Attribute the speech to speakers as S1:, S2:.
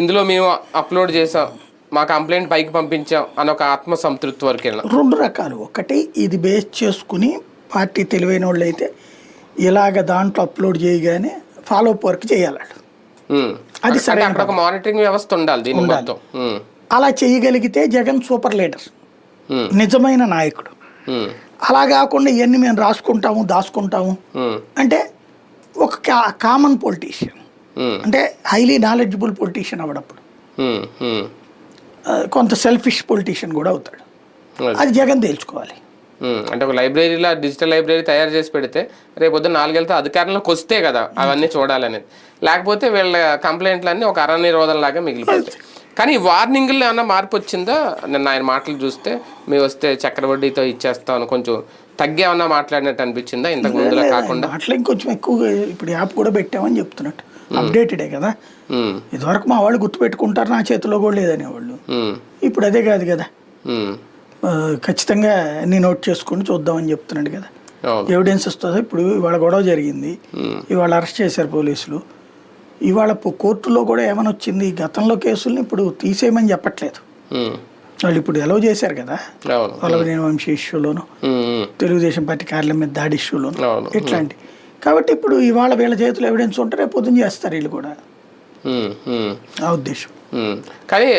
S1: ఇందులో మేము అప్లోడ్ చేసాం, మా కంప్లైంట్ పైకి పంపించాం అని ఒక ఆత్మ సంతృప్తి వరకు వెళ్ళాం?
S2: రెండు రకాలు. ఒకటి ఇది బేస్ చేసుకుని పార్టీ తెలివైన వాళ్ళు అయితే ఇలాగ దాంట్లో అప్లోడ్ చేయగానే ఫాలో అప్ వర్క్ చేయాలి. అది సరే,
S1: అక్కడ ఒక మానిటరింగ్ వ్యవస్థ ఉండాలి దీని మొత్తం.
S2: అలా చేయగలిగితే జగన్ సూపర్ లీడర్, నిజమైన నాయకుడు. అలా కాకుండా ఇవన్నీ మేము రాసుకుంటాము దాచుకుంటాము అంటే ఒక కామన్ పొలిటీషియన్, అంటే హైలీ నాలెడ్జబుల్ పొలిటీషియన్ అవడప్పుడు కొంత సెల్ఫిష్ పొలిటీషియన్ కూడా అవుతాడు. అది జగన్ తేల్చుకోవాలి.
S1: అంటే ఒక లైబ్రరీలో డిజిటల్ లైబ్రరీ తయారు చేసి పెడితే రేపు పొద్దున్న 4 ఏళ్ళతో అధికారంలోకి వస్తే కదా అవన్నీ చూడాలనేది. లేకపోతే వీళ్ళ కంప్లైంట్లన్నీ ఒక అరణ్యరోధంలాగా మిగిలిపోతాయి. కానీ వార్నింగ్లో ఏమన్నా మార్పు వచ్చిందా? నిన్న ఆయన మాటలు చూస్తే మేము వస్తే చక్రవడ్డీతో ఇచ్చేస్తాను కొంచెం తగ్గేమన్నా మాట్లాడినట్టు అనిపించిందా ఇంతకు ముందులా కాకుండా?
S2: అట్లా ఇంకొంచెం ఎక్కువగా ఇప్పుడు యాప్ కూడా పెట్టామని చెప్తున్నట్టు. అప్డేటెడే కదా. ఇదివరకు మా వాళ్ళు గుర్తుపెట్టుకుంటారు, నా చేతిలో కూడా లేదనేవాళ్ళు. ఇప్పుడు అదే కాదు కదా, ఖచ్చితంగా అన్ని నోట్ చేసుకుని చూద్దామని చెప్తున్నాడు కదా. ఎవిడెన్స్ వస్తుంది. ఇప్పుడు ఇవాళ గొడవ జరిగింది, ఇవాళ అరెస్ట్ చేశారు పోలీసులు. ఇవాళ కోర్టులో కూడా ఏమని వచ్చింది, గతంలో కేసుల్ని ఇప్పుడు తీసేయమని చెప్పట్లేదు. వాళ్ళు ఇప్పుడు ఎలవ్ చేశారు కదా, వల్లభనేని వంశీ ఇష్యూలోను, తెలుగుదేశం పార్టీ కార్యాలయం మీద దాడి ఇష్యూలోను, ఇట్లాంటి. కాబట్టి ఇప్పుడు ఇవాళ వీళ్ళ చేతిలో ఎవిడెన్స్ ఉంటే రేపు పొద్దున చేస్తారు వీళ్ళు కూడా, ఆ ఉద్దేశం.
S1: కానీ